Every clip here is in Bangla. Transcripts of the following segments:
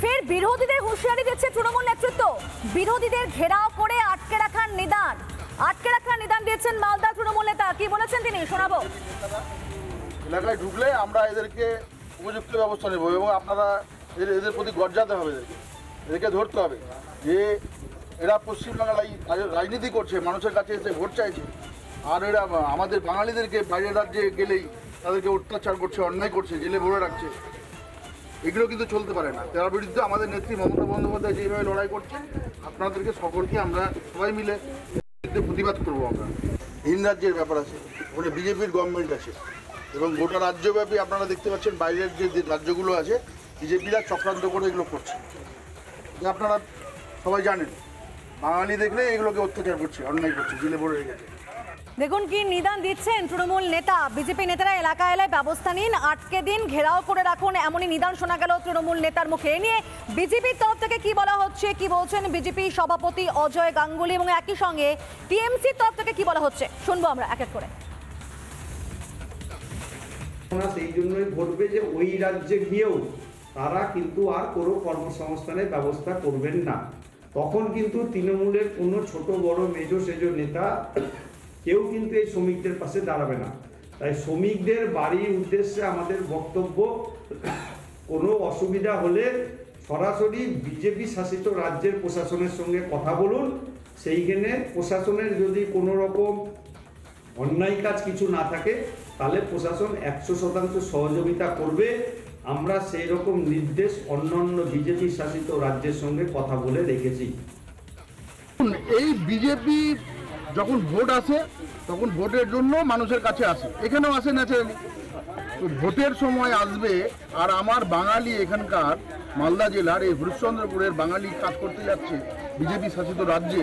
ফের বিরোধীদের হুঁশিয়ারি দিচ্ছে তৃণমূল নেতৃত্ব। বিরোধীদের ঘেরাও করে আটকে রাখার নিদান দিয়েছেন মালদা তৃণমূল নেতা। কি বলেছেন তিনি, শোনাবো। এলাকায় ঢুকলে আমরা এদেরকে উপযুক্ত ব্যবস্থা নেব এবং আপনারা এদের প্রতি গর্জাতে হবে, এদেরকে ধরতে হবে যে এরা পশ্চিমবাংলায় রাজনীতি করছে, মানুষের কাছে এসে ভোট চাইছে, আর এরা আমাদের বাঙালিদেরকে বাইরের রাজ্যে গেলেই তাদেরকে অত্যাচার করছে, অন্যায় করছে, জেলে ভরে রাখছে। এগুলো কিন্তু চলতে পারে না। তার বিরুদ্ধে আমাদের নেত্রী মমতা বন্দ্যোপাধ্যায় যেভাবে লড়াই করছে, আপনাদেরকে সকলকে আমরা সবাই মিলে প্রতিবাদ করবো। আমরা ভিন রাজ্যের ব্যাপার আছে, ওখানে বিজেপির গভর্নমেন্ট আছে এবং গোটা রাজ্যব্যাপী আপনারা দেখতে পাচ্ছেন বাইরের যে রাজ্যগুলো আছে বিজেপিরা চক্রান্ত করে এগুলো করছে। আপনারা সবাই জানেন, বাঙালি দেখলে এগুলোকে অত্যাচার করছে, অন্যায় করছে, জেলে ভরে রেখেছে। দেখুন কি নিদান দিচ্ছেন তৃণমূল নেতা। বিজেপি নেতারা এলাকায় ব্যবস্থা নিন, আটকে দিন, ঘেরাও করে রাখুন, এমনই নিদান শোনা গেল তৃণমূল নেতার মুখে। এ নিয়ে বিজেপির তরফ থেকে কি বলা হচ্ছে, কি বলছেন বিজেপি সভাপতি অজয় গাঙ্গুলি, এবং একই সঙ্গে টিএমসির তরফ থেকে কি বলা হচ্ছে শুনবো আমরা এক এক করে। সেই জন্যই ঘটবে যে ওই রাজ্যে গিয়েও তারা কিন্তু আর কোনো কর্মসংস্থানের ব্যবস্থা করবেন না। তখন কিন্তু তৃণমূলের কোনো ছোট বড় মেজো সেজো নেতা কেউ কিন্তু এই শ্রমিকদের পাশে দাঁড়াবে না। তাই শ্রমিকদের বাড়ির উদ্দেশ্যে আমাদের বক্তব্য, কোনো অসুবিধা হলে সরাসরি বিজেপি শাসিত রাজ্যের প্রশাসনের সঙ্গে কথা বলুন। সেইখানে প্রশাসনের যদি কোনো রকম অন্যায় কাজ কিছু না থাকে তাহলে প্রশাসন 100% সহযোগিতা করবে। আমরা সেই রকম নির্দেশ অন্যান্য বিজেপি শাসিত রাজ্যের সঙ্গে কথা বলে রেখেছি। এই বিজেপি যখন ভোট আসে তখন ভোটের জন্য মানুষের কাছে আসে, এখানেও আসে ন্যাচারালি। তো ভোটের সময় আসবে আর আমার বাঙালি এখানকার মালদা জেলার এই হরিশ্চন্দ্রপুরের বাঙালি কাজ করতে যাচ্ছে বিজেপি শাসিত রাজ্যে,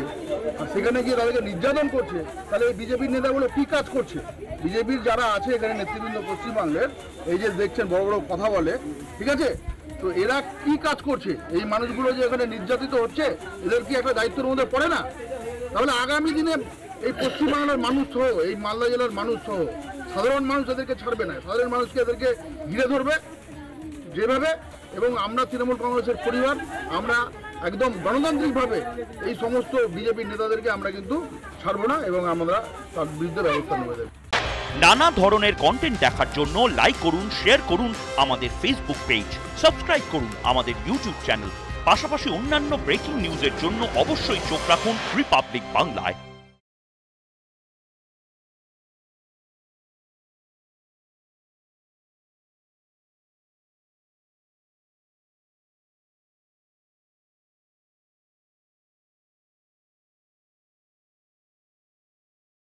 আর সেখানে গিয়ে তাদেরকে নির্যাতন করছে, তাহলে এই বিজেপির নেতাগুলো কী কাজ করছে? বিজেপির যারা আছে এখানে নেতৃবৃন্দ পশ্চিমবাংলের, এই যে দেখছেন বড় বড় কথা বলে, ঠিক আছে, তো এরা কি কাজ করছে? এই মানুষগুলো যে এখানে নির্যাতিত হচ্ছে, এদের কি একটা দায়িত্বের মধ্যে পড়ে না? তাহলে আগামী দিনে এই পশ্চিমবাংলার মানুষ সহ, এই মালদা জেলার মানুষ সহ সাধারণ মানুষ এদেরকে ছাড়বে না, সাধারণ মানুষকে এদেরকে ঘিরে ধরবে যেভাবে। এবং আমরা তৃণমূল কংগ্রেসের পরিবার, আমরা একদম গণতান্ত্রিকভাবে এই সমস্ত বিজেপির নেতাদেরকে আমরা কিন্তু ছাড়বো না এবং আমরা তার বিরুদ্ধে ব্যবস্থা নেব। নানা ধরনের কন্টেন্ট দেখার জন্য লাইক করুন, শেয়ার করুন আমাদের ফেসবুক পেজ, সাবস্ক্রাইব করুন আমাদের ইউটিউব চ্যানেল। পাশাপাশি অন্যান্য ব্রেকিং নিউজের জন্য অবশ্যই চোখ রাখুন রিপাবলিক বাংলায়।